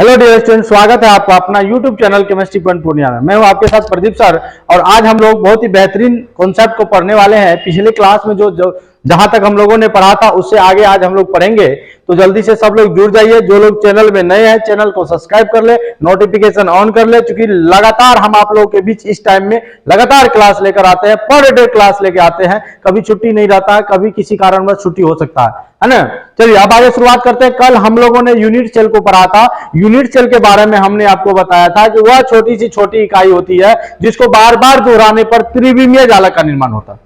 Hello dear student, स्वागत है आपका अपना YouTube channel chemistry point Purnia में। मैं हूं आपके साथ प्रदीप सर और आज हम लोग बहुत ही बेहतरीन कॉन्सेप्ट को पढ़ने वाले हैं। पिछले क्लास में जो जहां तक हम लोगों ने पढ़ा था उससे आगे आज हम लोग पढ़ेंगे, तो जल्दी से सब लोग जुड़ जाइए। जो लोग चैनल में नए हैं चैनल को सब्सक्राइब कर ले, नोटिफिकेशन ऑन कर ले, क्योंकि लगातार हम आप लोगों के बीच इस टाइम में लगातार क्लास लेकर आते हैं, पर डे क्लास लेकर आते हैं। कभी छुट्टी नहीं रहता है, कभी किसी कारणवश छुट्टी हो सकता है ना। चलिए अब आगे शुरुआत करते हैं। कल हम लोगों ने यूनिट सेल को पढ़ा था। यूनिट सेल के बारे में हमने आपको बताया था कि वह छोटी सी छोटी इकाई होती है जिसको बार बार दोहराने पर त्रिविमीय जालक का निर्माण होता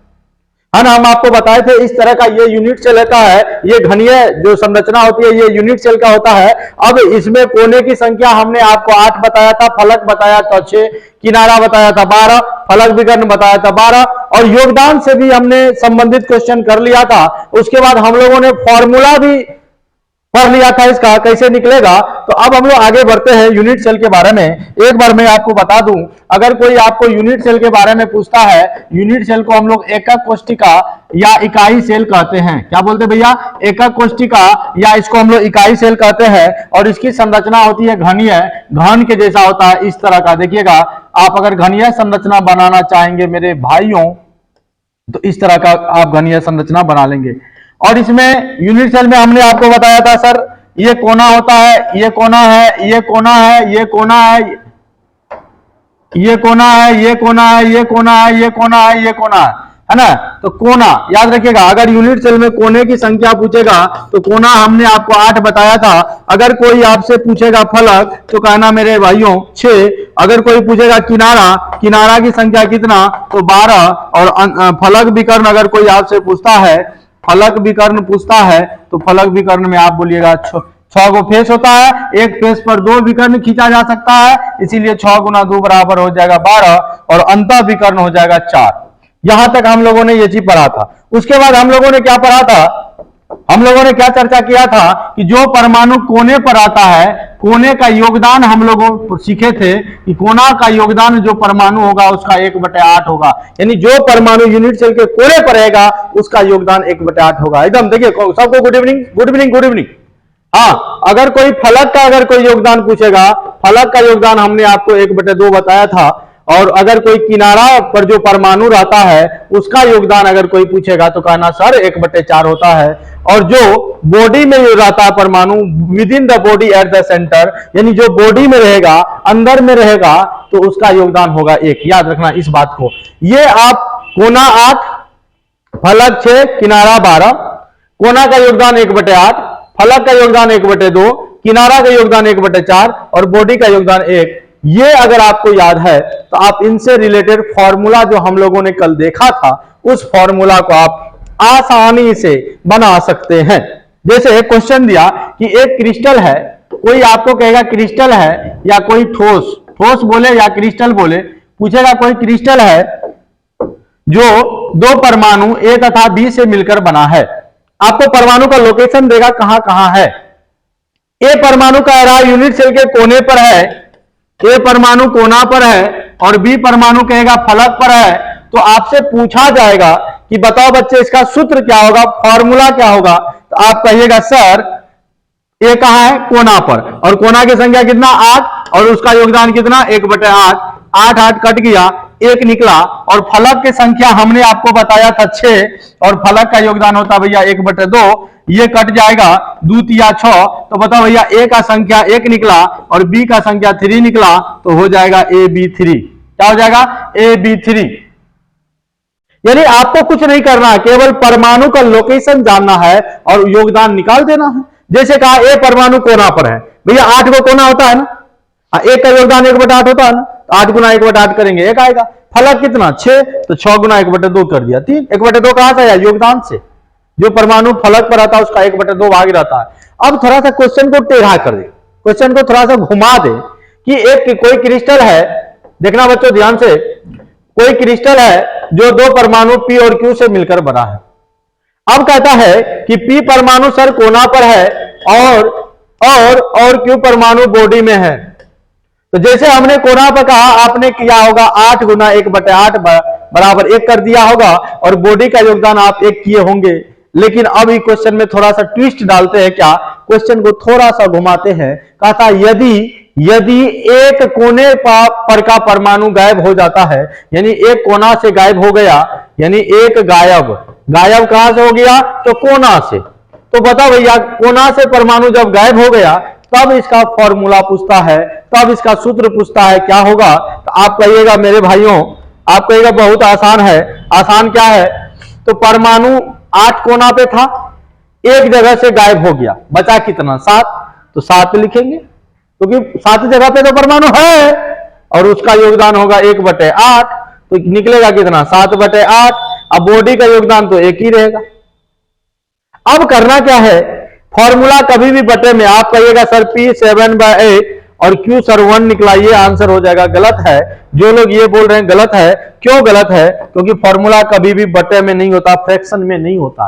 है ना। हम आपको बताए थे इस तरह का ये यूनिट सेल होता है। ये घनीय जो संरचना होती है ये यूनिट सेल का होता है। अब इसमें कोने की संख्या हमने आपको 8 बताया था, फलक बताया था 6, किनारा बताया था 12, फलक विकर्ण बताया था 12 और योगदान से भी हमने संबंधित क्वेश्चन कर लिया था। उसके बाद हम लोगों ने फॉर्मूला भी पढ़ लिया था इसका कैसे निकलेगा। तो अब हम लोग आगे बढ़ते हैं यूनिट सेल के बारे में। एक बार मैं आपको बता दूं, अगर कोई आपको यूनिट सेल के बारे में पूछता है, यूनिट सेल को हम लोग एकक कोष्ठिका या इकाई सेल कहते हैं। क्या बोलते हैं भैया? एकक कोष्ठिका या इसको हम लोग इकाई सेल कहते हैं। और इसकी संरचना होती है घनीय, घन के जैसा होता है इस तरह का। देखिएगा, आप अगर घनीय संरचना बनाना चाहेंगे मेरे भाइयों तो इस तरह का आप घनीय संरचना बना लेंगे। और इसमें यूनिट सेल में हमने आपको बताया था सर, ये कोना होता है, ये कोना है, ये कोना है, ये कोना है, ये कोना है, ये कोना है, ये कोना है, ये कोना है, ये कोना है ना। तो कोना याद रखिएगा, अगर यूनिट सेल में कोने की संख्या पूछेगा तो कोना हमने आपको 8 बताया था। अगर कोई आपसे पूछेगा फलक तो कहना मेरे भाइयों 6। अगर कोई पूछेगा किनारा, किनारा की संख्या कितना तो 12। और फलक विकर्ण अगर कोई आपसे पूछता है, फलक विकर्ण पूछता है तो फलक विकर्ण में आप बोलिएगा 6 गो फेस होता है, एक फेस पर 2 विकर्ण खींचा जा सकता है, इसीलिए 6 गुना 2 बराबर हो जाएगा 12 और अंतः विकर्ण हो जाएगा 4। यहां तक हम लोगों ने ये चीज पढ़ा था। उसके बाद हम लोगों ने क्या पढ़ा था? हम लोगों ने क्या चर्चा किया था कि जो परमाणु कोने पर आता है, कोने का योगदान हम लोगों सीखे थे कि कोना का योगदान जो परमाणु होगा उसका 1/8 होगा। यानी जो परमाणु यूनिट सेल के कोने पर रहेगा उसका योगदान 1/8 होगा। एकदम देखिए सबको good evening, good evening, good evening. हाँ, अगर कोई फलक का अगर कोई योगदान पूछेगा, फलक का योगदान हमने आपको 1/2 बताया था। और अगर कोई किनारा पर जो परमाणु रहता है उसका योगदान अगर कोई पूछेगा तो कहना सर 1/4 होता है। और जो बॉडी में रहता है परमाणु, with in the body at the centre, यानी जो बॉडी में रहेगा, अंदर में रहेगा, तो उसका योगदान होगा 1। याद रखना इस बात को। ये आप कोना 8, फलक 6, किनारा 12, कोना का योगदान 1/8, फलक का योगदान 1/2, किनारा का योगदान 1/4 और बॉडी का योगदान 1। ये अगर आपको याद है तो आप इनसे रिलेटेड फॉर्मूला जो हम लोगों ने कल देखा था उस फॉर्मूला को आप आसानी से बना सकते हैं। जैसे एक क्वेश्चन दिया कि एक क्रिस्टल है, कोई आपको कहेगा क्रिस्टल है या कोई ठोस, ठोस बोले या क्रिस्टल बोले, पूछेगा कोई क्रिस्टल है जो 2 परमाणु A तथा B से मिलकर बना है। आपको परमाणु का लोकेशन देगा कहां कहां है। A परमाणु का रहा यूनिट सेल के कोने पर है, A परमाणु कोना पर है और B परमाणु कहेगा फलक पर है। तो आपसे पूछा जाएगा कि बताओ बच्चे इसका सूत्र क्या होगा, फॉर्मूला क्या होगा। तो आप कहिएगा सर A कहां है? कोना पर। और कोना की संख्या कितना? 8 और उसका योगदान कितना? 1/8। 8 8 कट गया, 1 निकला। और फलक की संख्या हमने आपको बताया था 6 और फलक का योगदान होता भैया 1/2। ये कट जाएगा, 2 या 6। तो बताओ भैया A का संख्या 1 निकला और B का संख्या 3 निकला, तो हो जाएगा AB3। क्या हो जाएगा? AB3। यानी आपको कुछ नहीं करना है, केवल परमाणु का लोकेशन जानना है और योगदान निकाल देना है। जैसे कहा A परमाणु कोना पर है, भैया 8 को कोना होता है ना, 1 का योगदान 1/8 होता है ना, 8 गुना 1/8 करेंगे 1 आएगा। फलक कितना? 6, तो 6 गुना 1/2 कर दिया 3। 1/2 कहां से आया? योगदान से। जो परमाणु फलक पर आता है उसका 1/2 भाग रहता है। अब थोड़ा सा क्वेश्चन को टेढ़ा कर दे, क्वेश्चन को थोड़ा सा घुमा दे कि एक कोई क्रिस्टल है, देखना बच्चों ध्यान से, कोई क्रिस्टल है जो 2 परमाणु P और Q से मिलकर बना है। अब कहता है कि P परमाणु सर कोना पर है और Q परमाणु बॉडी में है। तो जैसे हमने कोना पर कहा, आपने किया होगा 8 गुना 1/8 बराबर 1 कर दिया होगा और बॉडी का योगदान आप 1 किए होंगे। लेकिन अब ये क्वेश्चन में थोड़ा सा ट्विस्ट डालते हैं, क्या क्वेश्चन को थोड़ा सा घुमाते हैं। कहा था यदि एक कोने पर का परमाणु गायब हो जाता है, यानी एक कोना से गायब हो गया, यानी एक गायब कहां से हो गया, तो कोना से। तो बता भैया कोना से परमाणु जब गायब हो गया तब इसका फॉर्मूला पूछता है, तब इसका सूत्र पूछता है, क्या होगा। तो आप कहिएगा मेरे भाइयों, आप कहिएगा बहुत आसान है। आसान क्या है, तो परमाणु 8 कोना पे था, एक जगह से गायब हो गया, बचा कितना 7, तो 7 लिखेंगे क्योंकि 7 जगह पे तो परमाणु है और उसका योगदान होगा 1/8, तो निकलेगा कितना 7/8। अब बॉडी का योगदान तो एक ही रहेगा। अब करना क्या है, फॉर्मूला कभी भी बटे में, आप कहिएगा सर P7/8 और Q सर 1 निकला, ये आंसर हो जाएगा। गलत है। जो लोग ये बोल रहे हैं गलत है, क्यों गलत है, क्योंकि फॉर्मूला कभी भी बटे में नहीं होता, फ्रैक्शन में नहीं होता।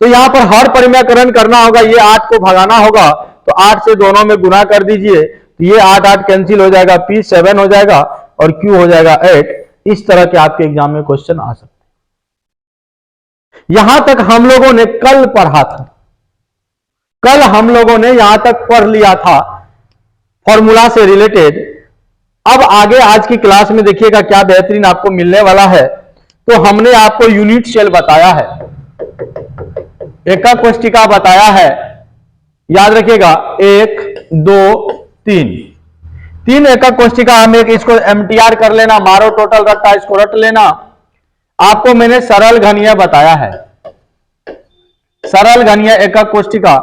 तो यहां पर हर परिमेयकरण करना होगा, ये 8 को भगाना होगा, तो 8 से दोनों में गुना कर दीजिए, तो ये 8 कैंसिल हो जाएगा, P7 हो जाएगा और Q हो जाएगा 8। इस तरह के आपके एग्जाम में क्वेश्चन आ सकते हैं। यहां तक हम लोगों ने कल पढ़ा था, कल हम लोगों ने यहां तक पढ़ लिया था फॉर्मूला से रिलेटेड। अब आगे आज की क्लास में देखिएगा क्या बेहतरीन आपको मिलने वाला है। तो हमने आपको यूनिट सेल बताया है, एकक कोष्ठिका बताया है, याद रखिएगा 1 2 3 तीन एकक कोष्ठिका। हम एक इसको एमटीआर कर लेना, मारो टोटल रखता, इसको रट लेना। आपको मैंने सरल घनीय बताया है, सरल घनीय एकक कोष्ठिका।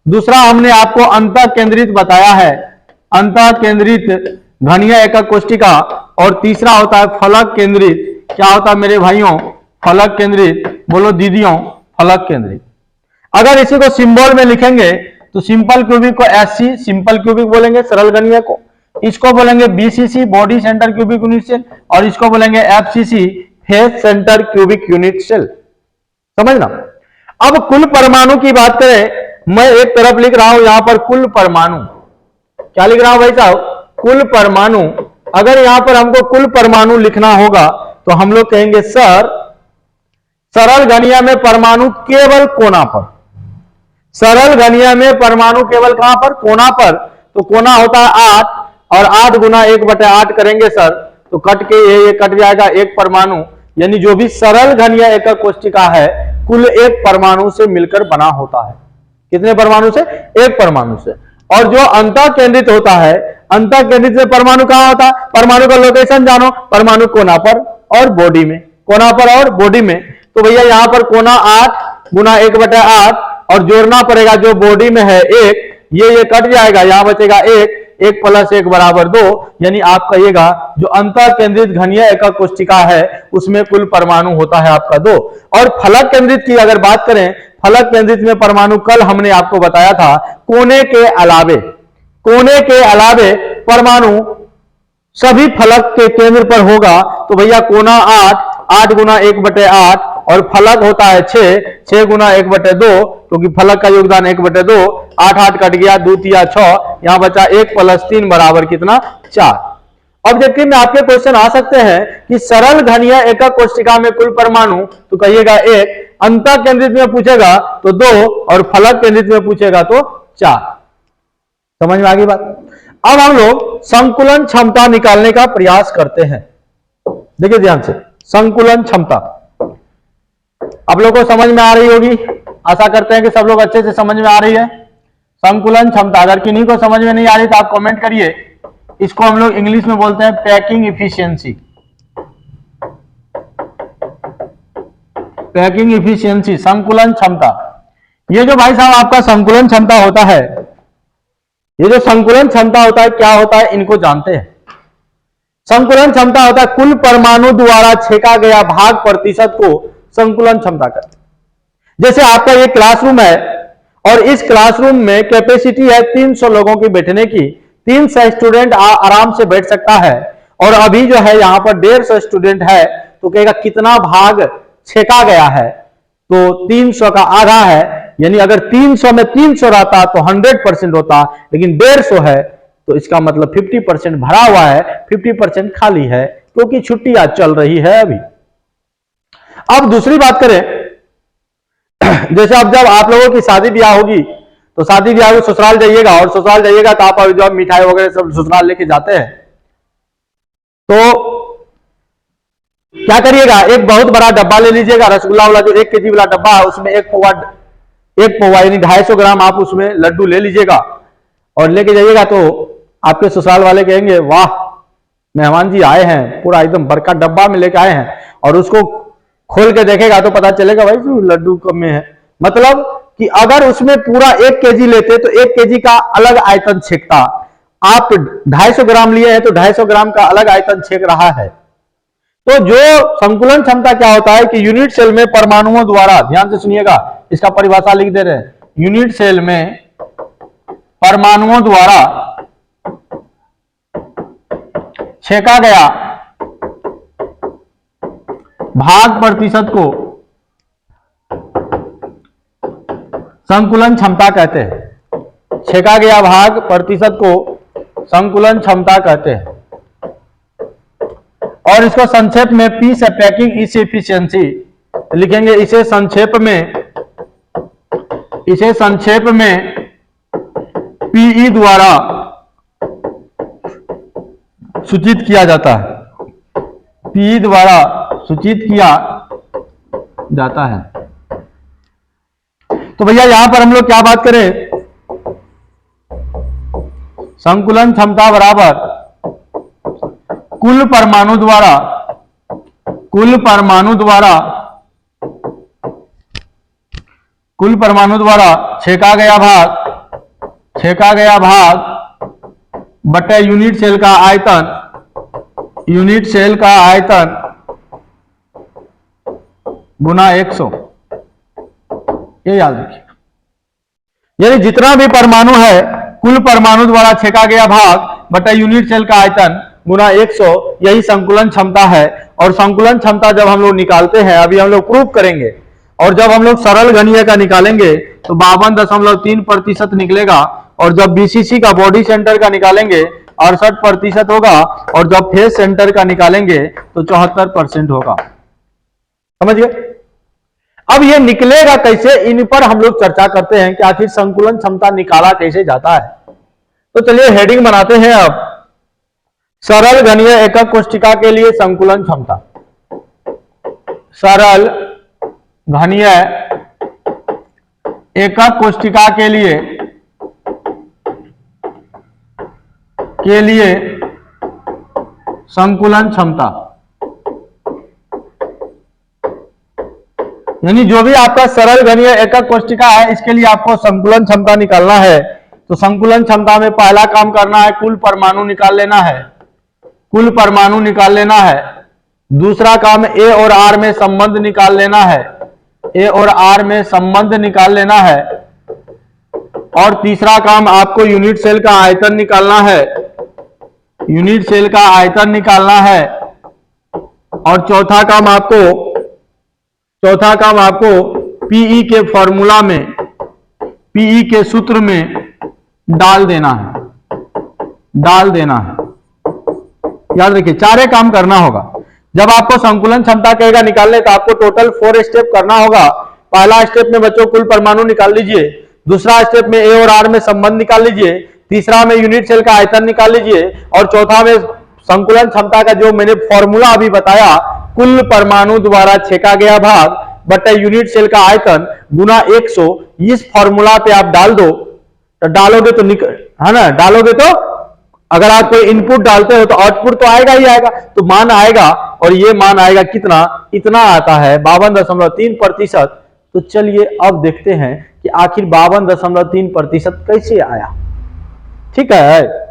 दूसरा हमने आपको अंतः केंद्रित बताया है, अंतः केंद्रित घनीय एकक कोष्ठिका। और तीसरा होता है फलक केंद्रित। क्या होता है मेरे भाइयों, फलक केंद्रित, बोलो दीदियों फलक केंद्रित। अगर इसी को सिंबल में लिखेंगे तो सिंपल क्यूबिक को एससी सिंपल क्यूबिक बोलेंगे, सरल घनीय को। इसको बोलेंगे BCC body center cubic unit cell, और इसको बोलेंगे FCC face center cubic unit cell. समझना। अब कुल परमाणु की बात करें, मैं एक तरफ लिख रहा हूं यहां पर कुल परमाणु। क्या लिख रहा हूं भाई साहब, कुल परमाणु। अगर यहां पर हमको कुल परमाणु लिखना होगा तो हम लोग कहेंगे सर सरल घनीय में परमाणु केवल कोना पर, सरल घनीय में परमाणु केवल कहां पर, कोना पर। तो कोना होता है 8, और 8 गुना 1/8 करेंगे सर, तो कट के ये कट जाएगा एक परमाणु। यानी जो भी सरल घनीय एकक कोष्ठिका है कुल एक परमाणु से मिलकर बना होता है। कितने परमाणु से, एक परमाणु से। और जो अंतः केंद्रित होता है, अंतः केंद्रित में परमाणु कहां होता है, परमाणु का लोकेशन जानो, परमाणु कोना पर और बॉडी में, कोना पर और बॉडी में। तो भैया यहां पर कोना 8 गुना 1/8 और जोड़ना पड़ेगा जो बॉडी में है 1, ये कट जाएगा, यहां बचेगा 1, 1 + 1 = 2। यानी आप कहिएगा जो अंतः केंद्रित घनीय एकक कोष्ठिका है उसमें कुल परमाणु होता है आपका 2। और फलक केंद्रित की अगर बात करें, फलक केंद्रित में परमाणु कल हमने आपको बताया था कोने के अलावे, कोने के अलावे परमाणु सभी फलक के केंद्र पर होगा। तो भैया कोना 8, 8 गुना 1/8 और फलक होता है 6, 6 गुना 1/2, क्योंकि फलक का योगदान 1/2, 8 8 कट गया, 2 3 6, यहां बचा 1 + 3 = कितना 4। ऑब्जेक्टिव में आपके क्वेश्चन आ सकते हैं कि सरल घनीय एकक कोष्ठिका में कुल परमाणु, तो कहिएगा 1, अंतः केंद्रित में पूछेगा तो 2 और फलक केंद्रित में पूछेगा तो 4। समझ में आ गई बात। अब हम लोग संकुलन क्षमता निकालने का प्रयास करते हैं। देखिए ध्यान से, संकुलन क्षमता आप लोग को समझ में आ रही होगी, आशा करते हैं कि सब लोग अच्छे से समझ में आ रही है। संकुलन क्षमता, अगर किन्हीं को समझ में नहीं आ रही तो आप कमेंट करिए। इसको हम लोग इंग्लिश में बोलते हैं पैकिंग इफिशियंसी, पैकिंग इफिशियंसी, संकुलन क्षमता। ये जो भाई साहब आपका संकुलन क्षमता होता है, ये जो संकुलन क्षमता होता है क्या होता है, इनको जानते हैं। संकुलन क्षमता होता है कुल परमाणु द्वारा छेका गया भाग प्रतिशत को संकुलन क्षमता कहते हैं। जैसे आपका ये क्लासरूम है और इस क्लासरूम में कैपेसिटी है 300 लोगों की बैठने की, 300 स्टूडेंट आराम से बैठ सकता है। और अभी जो है यहाँ पर 150 स्टूडेंट है, तो कहेगा कितना भाग छेका गया है, तो 300 का आधा है। यानी अगर 300 में 300 रहता तो 100% होता, लेकिन 150 है तो इसका मतलब 50% भरा हुआ है, 50% खाली है, क्योंकि छुट्टियां चल रही है अभी। अब दूसरी बात करें, जैसे अब जब आप लोगों की शादी ब्याह होगी तो शादी ब्याह में ससुराल जाइएगा, और ससुराल जाइएगा तो आप जो मिठाई वगैरह सब ससुराल लेके जाते हैं, तो क्या करिएगा, एक बहुत बड़ा डब्बा ले लीजिएगा, रसगुल्ला वाला जो 1 केजी वाला डब्बा है, उसमें एक पौवा यानी 250 ग्राम आप उसमें लड्डू ले लीजिएगा और लेके जाइएगा। तो आपके ससुराल वाले कहेंगे वाह मेहमान जी आए हैं, पूरा एकदम बड़का डब्बा में लेके आए हैं, और उसको खोल के देखेगा तो पता चलेगा भाई जो लड्डू कम में है। मतलब कि अगर उसमें पूरा 1 केजी लेते तो 1 केजी का अलग आयतन छेकता, आप 250 ग्राम लिए हैं तो 250 ग्राम का अलग आयतन छेक रहा है। तो जो संकुलन क्षमता क्या होता है कि यूनिट सेल में परमाणुओं द्वारा, ध्यान से सुनिएगा, इसका परिभाषा लिख दे रहे हैं, यूनिट सेल में परमाणुओं द्वारा छेका गया भाग प्रतिशत को संकुलन क्षमता कहते हैं। छेका गया भाग प्रतिशत को संकुलन क्षमता कहते हैं, और इसको संक्षेप में पी से पैकिंग इस एफिशिएंसी लिखेंगे। इसे संक्षेप में पीई द्वारा सूचित किया जाता है, पीई द्वारा सूचित किया जाता है। तो भैया यहां पर हम लोग क्या बात करें, संकुलन क्षमता बराबर कुल परमाणु द्वारा छेका गया भाग बटे यूनिट सेल का आयतन गुना 100, ये याद रखिए। यानी जितना भी परमाणु है, कुल परमाणु द्वारा छेका गया भाग बटा यूनिट सेल का आयतन गुना 100, यही संकुलन क्षमता है। और संकुलन क्षमता जब हम लोग निकालते हैं, अभी हम लोग प्रूव करेंगे, और जब हम लोग सरल घनीय का निकालेंगे तो 52.3% निकलेगा, और जब बीसीसी का बॉडी सेंटर का निकालेंगे 68% होगा, और जब फेस सेंटर का निकालेंगे तो 74% होगा। समझ गए? अब ये निकलेगा कैसे, इन पर हम लोग चर्चा करते हैं कि आखिर संकुलन क्षमता निकाला कैसे जाता है। तो चलिए हेडिंग बनाते हैं अब, सरल घनीय एकक कोष्ठिका के लिए संकुलन क्षमता। सरल घनीय एकक कोष्ठिका के लिए संकुलन क्षमता, यानी जो भी आपका सरल घनीय एकक कोष्ठिका है, इसके लिए आपको संकुलन क्षमता निकालना है। तो संकुलन क्षमता में पहला काम करना है, कुल परमाणु निकाल लेना है। दूसरा काम ए और आर में संबंध निकाल लेना है। और तीसरा काम आपको यूनिट सेल का आयतन निकालना है। और चौथा काम आपको पीई के फॉर्मूला में, पीई के सूत्र में डाल देना है। याद रखिए, चारे काम करना होगा। जब आपको संकुलन क्षमता कहेगा निकालने, तो आपको टोटल 4 स्टेप करना होगा। पहला स्टेप में बच्चों कुल परमाणु निकाल लीजिए, दूसरा स्टेप में ए और आर में संबंध निकाल लीजिए, तीसरा में यूनिट सेल का आयतन निकाल लीजिए, और चौथा में संकुलन क्षमता का जो मैंने फॉर्मूला अभी बताया, कुल परमाणु द्वारा छेका गया भाग बटा यूनिट सेल का आयतन गुना 100, इस फॉर्मूला पे आप डाल दो। तो डालोगे तो है ना, डालोगे तो अगर आप कोई इनपुट डालते हो तो आउटपुट तो आएगा ही आएगा, तो मान आएगा, और ये मान आएगा कितना, इतना आता है 52.3%। तो चलिए अब देखते हैं कि आखिर 52.3% कैसे आया। ठीक है।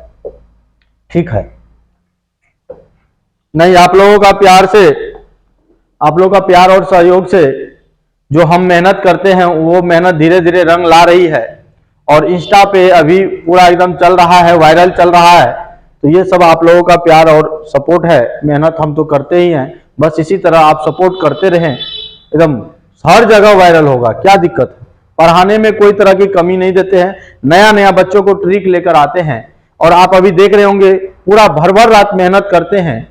नहीं, आप लोगों का प्यार और सहयोग से जो हम मेहनत करते हैं, वो मेहनत धीरे धीरे रंग ला रही है, और इंस्टा पे अभी पूरा एकदम चल रहा है, वायरल चल रहा है। तो ये सब आप लोगों का प्यार और सपोर्ट है। मेहनत हम तो करते ही हैं, बस इसी तरह आप सपोर्ट करते रहें, एकदम हर जगह वायरल होगा। क्या दिक्कत है, पढ़ाने में कोई तरह की कमी नहीं देते हैं, नया बच्चों को ट्रिक लेकर आते हैं। और आप अभी देख रहे होंगे पूरा भर रात मेहनत करते हैं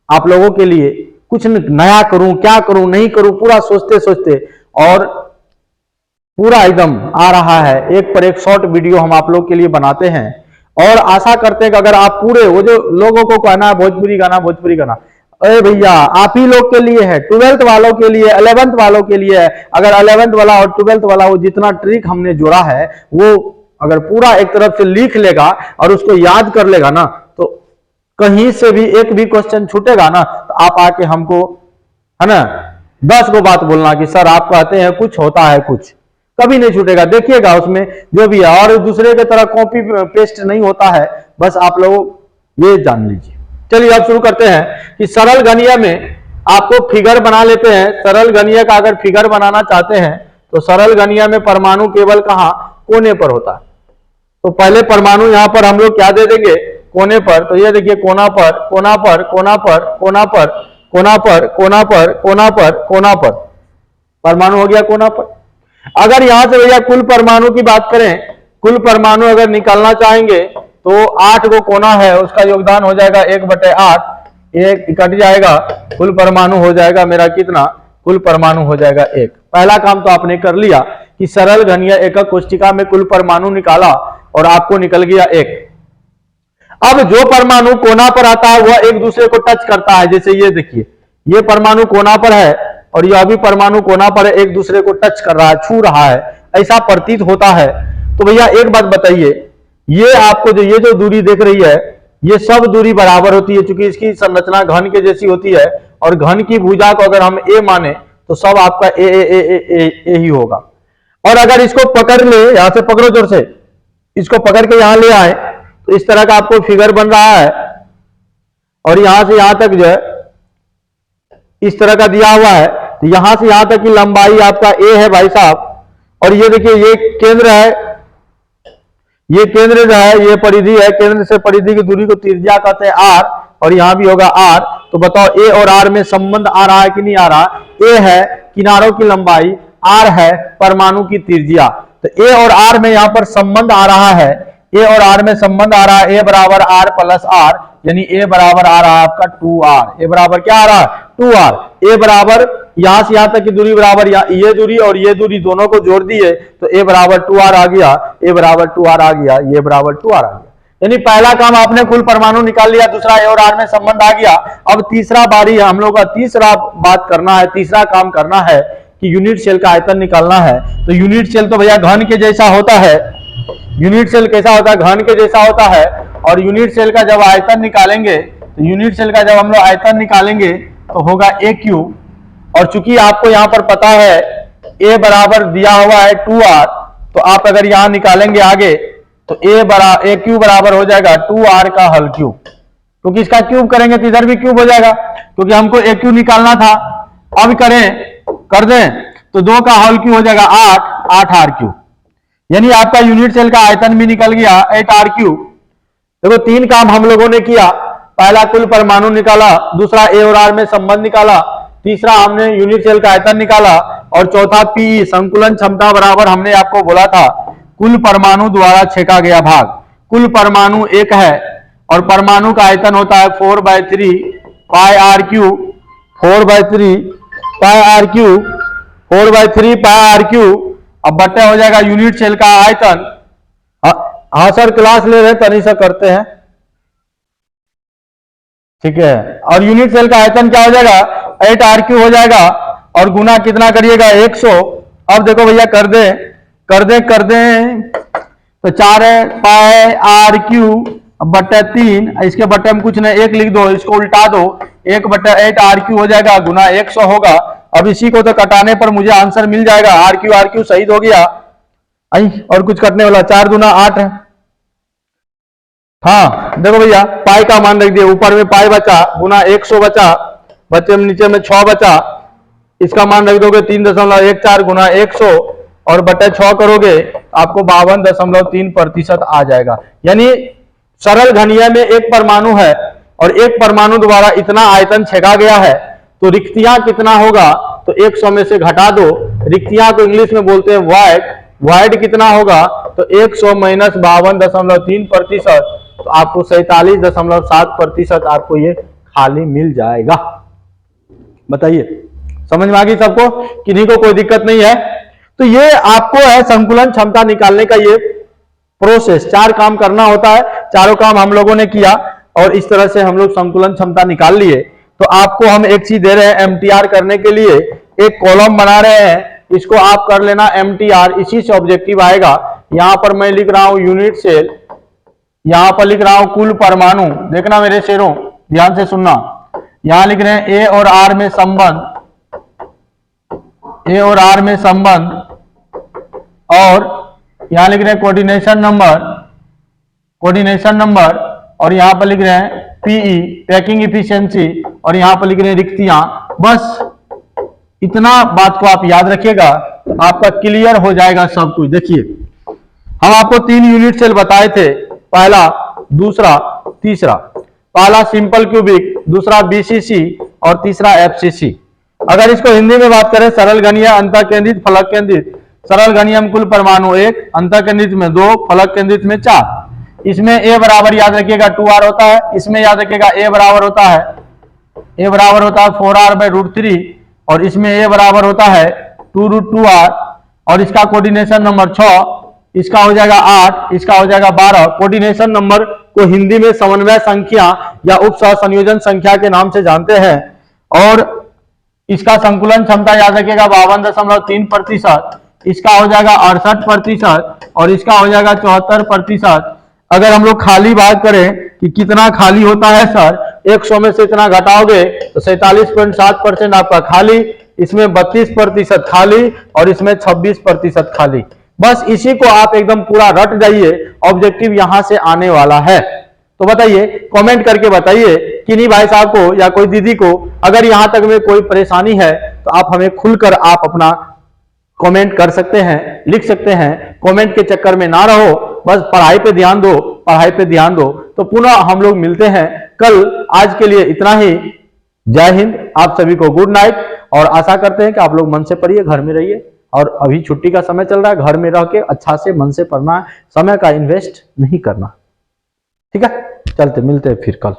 आप लोगों के लिए, कुछ नया करूं, क्या करूं, नहीं करूं, पूरा सोचते। और पूरा एकदम आ रहा है, एक पर एक शॉर्ट वीडियो हम आप लोग के लिए बनाते हैं। और आशा करते हैं कि अगर आप पूरे वो जो लोगों को कहना है भोजपुरी गाना भोजपुरी गाना, अरे भैया आप ही लोग के लिए है, 12th वालों के लिए, 11th वालों के लिए है। अगर 11th वाला और 12th वाला वो जितना ट्रिक हमने जोड़ा है वो अगर पूरा एक तरफ से लिख लेगा और उसको याद कर लेगा ना, तो कहीं से भी एक भी क्वेश्चन छूटेगा ना तो आप आके हमको, है ना, 10 को बात बोलना कि सर आप कहते हैं कुछ होता है कुछ, कभी नहीं छूटेगा। देखिएगा उसमें जो भी है, और दूसरे की तरह कॉपी पेस्ट नहीं होता है, बस आप लोग ये जान लीजिए। चलिए अब शुरू करते हैं कि सरल गणिया में आपको फिगर बना लेते हैं। सरल गणिया का अगर फिगर बनाना चाहते हैं तो सरल गणिया में परमाणु केवल कहां, कोने पर होता है। तो पहले परमाणु यहां पर हम लोग क्या दे देंगे, कोने पर। तो ये देखिए कोना पर, कोना पर, कोना पर, कोना पर, कोना पर, कोना पर, कोना पर, कोना पर, परमाणु हो गया कोना पर। अगर यहां से भैया कुल परमाणु की बात करें, कुल परमाणु अगर निकालना चाहेंगे तो 8 को कोना है, उसका योगदान हो जाएगा 1/8, एक कट जाएगा, कुल परमाणु हो जाएगा मेरा कितना, कुल परमाणु हो जाएगा 1। पहला काम तो आपने कर लिया कि सरल घनीय एकक कोष्टिका में कुल परमाणु निकाला और आपको निकल गया 1। अब जो परमाणु कोना पर आता है वह एक दूसरे को टच करता है। जैसे ये देखिए, ये परमाणु कोना पर है और यह भी परमाणु कोना पर है, एक दूसरे को टच कर रहा है, छू रहा है, ऐसा प्रतीत होता है। तो भैया एक बात बताइए, ये आपको जो ये जो दूरी देख रही है, ये सब दूरी बराबर होती है, क्योंकि इसकी संरचना घन के जैसी होती है। और घन की भुजा को अगर हम ए माने तो सब आपका ए ए ए ए ए, ए ही होगा। और अगर इसको पकड़ ले, यहां से पकड़ो जोर से, इसको पकड़ के यहां ले आए तो इस तरह का आपको फिगर बन रहा है। और यहां से यहां तक जो है इस तरह का दिया हुआ है। तो यहां से यहां तक की लंबाई आपका ए है भाई साहब। और ये देखिए ये केंद्र है, ये केंद्र जो है ये परिधि है, केंद्र से परिधि की दूरी को त्रिज्या कहते हैं आर, और यहां भी होगा आर। तो बताओ ए और आर में संबंध आ रहा है कि नहीं आ रहा। ए है किनारों की लंबाई, आर है परमाणु की त्रिज्या। तो ए और आर में यहां पर संबंध आ रहा है, ए और आर में संबंध आ रहा है, ए बराबर आर प्लस आर, यानी ए बराबर आ रहा है आपका 2r। ए बराबर क्या आ रहा है 2r। ए बराबर यहां से यहां तक की दूरी बराबर ये दूरी और ये दूरी दोनों को जोड़ दिए तो ए बराबर 2r आ गया, ए बराबर 2r आ गया, ये बराबर 2r आ गया। यानी पहला काम आपने कुल परमाणु निकाल लिया, दूसरा ए और आर में संबंध आ गया। अब तीसरा बारी हम लोग का तीसरा बात करना है, तीसरा काम करना है कि यूनिट सेल का आयतन निकालना है। तो यूनिट सेल तो भैया घन के जैसा होता है, यूनिट सेल कैसा होता है, घन के जैसा होता है। और यूनिट सेल का जब आयतन निकालेंगे, तो यूनिट सेल का जब हम लोग आयतन निकालेंगे तो होगा ए क्यूब। और चूंकि आपको यहां पर पता है ए बराबर दिया हुआ है 2r, तो आप अगर यहां निकालेंगे आगे तो ए क्यूब बराबर हो जाएगा 2r का हल क्यूब, क्योंकि इसका क्यूब करेंगे तो इधर भी क्यूब हो जाएगा, क्योंकि हमको ए क्यूब निकालना था। अब कर दें तो 2 का हल क्यूब हो जाएगा 8r क्यूब, यानी आपका यूनिट सेल का आयतन भी निकल गया 8r क्यूब। देखो 3 काम हम लोगों ने किया, पहला कुल परमाणु निकाला, दूसरा ए और आर में संबंध निकाला, तीसरा हमने यूनिट सेल का आयतन निकाला, और चौथा पी संकुलन क्षमता बराबर हमने आपको बोला था कुल परमाणु द्वारा छेका गया भाग। कुल परमाणु 1 है और परमाणु का आयतन होता है 4/3 pi r cube, 4/3 pi r cube, 4/3 pi r cube. अब बट्टे हो जाएगा यूनिट सेल का आयतन। हाँ सर क्लास ले रहे तनी सा करते हैं, ठीक है। और यूनिट सेल का आयतन क्या हो जाएगा 8r³ हो जाएगा, और गुना कितना करिएगा 100। अब देखो भैया कर दें तो 4 पाई r³ बट्टे 3, इसके बट्टे में कुछ नहीं 1 लिख दो, इसको उल्टा दो, 1/8r³ हो जाएगा, गुना 100 होगा। अब इसी को तो कटाने पर मुझे आंसर मिल जाएगा, r³ शहीद हो गया। और कुछ कटने वाला, 4 दूना 8 है। हाँ देखो भैया पाई का मान रख दिया, ऊपर में पाई बचा, गुना 100 बचा, बच्चे में नीचे में 6 बचा, इसका मान रख दोगे 3.14 गुना 100 और बटे 6 करोगे आपको 52.3% आ जाएगा। यानी सरल घनीय में एक परमाणु है और एक परमाणु द्वारा इतना आयतन छेका गया है, तो रिक्तियां कितना होगा, तो 100 में से घटा दो, रिक्तियां को इंग्लिश में बोलते हैं वॉइड, वॉइड कितना होगा तो 100 माइनस 52.3%, तो आपको 47.7% आपको ये खाली मिल जाएगा। बताइए समझ में आ गई सबको, किन्हीं को कोई दिक्कत नहीं है। तो ये आपको है संकुलन क्षमता निकालने का ये प्रोसेस, 4 काम करना होता है, चारों काम हम लोगों ने किया और इस तरह से हम लोग संकुलन क्षमता निकाल लिए। तो आपको हम एक चीज दे रहे हैं एमटीआर करने के लिए, एक कॉलम बना रहे हैं, इसको आप कर लेना एमटीआर, इसी से ऑब्जेक्टिव आएगा। यहां पर मैं लिख रहा हूं यूनिट सेल, यहां पर लिख रहा हूं कुल परमाणु, देखना मेरे शेरों ध्यान से सुनना, यहां लिख रहे हैं ए और आर में संबंध, ए और आर में संबंध, और यहां लिख रहे हैं कोऑर्डिनेशन नंबर, कोऑर्डिनेशन नंबर, और यहां पर लिख रहे हैं पीई पैकिंग इफिशिएंसी, और यहां पर लिख रहे हैं रिक्तियां। बस इतना बात को आप याद रखिएगा, आपका क्लियर हो जाएगा सब कुछ। देखिए हम आपको 3 यूनिट सेल बताए थे, पहला, दूसरा, तीसरा। पहला सिंपल क्यूबिक, दूसरा बीसीसी और तीसरा एफसीसी। अगर इसको हिंदी में बात करें, सरल घनीय, अंतः केंद्रित, फलक केंद्रित। सरल घनीय में कुल परमाणु 1, अंतः केंद्रित में 2, फलक केंद्रित में 4। इसमें ए बराबर याद रखिएगा 2r होता है, इसमें याद रखिएगा ए बराबर होता है, ए बराबर होता है 4r/√3, और इसमें ए बराबर होता है 2√2r, और इसका कोऑर्डिनेशन नंबर 6, इसका हो जाएगा 8, इसका हो जाएगा 12। कोऑर्डिनेशन नंबर को हिंदी में समन्वय संख्या या उप संयोजन संख्या के नाम से जानते हैं। और इसका संकुलन क्षमता याद रखिएगा 52.3%, इसका हो जाएगा 68% और इसका हो जाएगा 74%। अगर हम लोग खाली बात करें कि कितना खाली होता है सर, 100 में से इतना घटाओगे तो 47.7% आपका खाली, इसमें 32% खाली और इसमें 26% खाली। बस इसी को आप एकदम पूरा रट जाइए, ऑब्जेक्टिव यहां से आने वाला है। तो बताइए, कमेंट करके बताइए कि नहीं भाई साहब को या कोई दीदी को अगर यहां तक में कोई परेशानी है तो आप हमें खुलकर आप अपना कमेंट कर सकते हैं, लिख सकते हैं। कमेंट के चक्कर में ना रहो, बस पढ़ाई पे ध्यान दो, पढ़ाई पे ध्यान दो। तो पुनः हम लोग मिलते हैं कल। आज के लिए इतना ही। जय हिंद, आप सभी को गुड नाइट, और आशा करते हैं कि आप लोग मन से पढ़िए, घर में रहिए। और अभी छुट्टी का समय चल रहा है, घर में रह के अच्छा से मन से पढ़ना है, समय का इन्वेस्ट नहीं करना। ठीक है, चलते मिलते हैं फिर कल।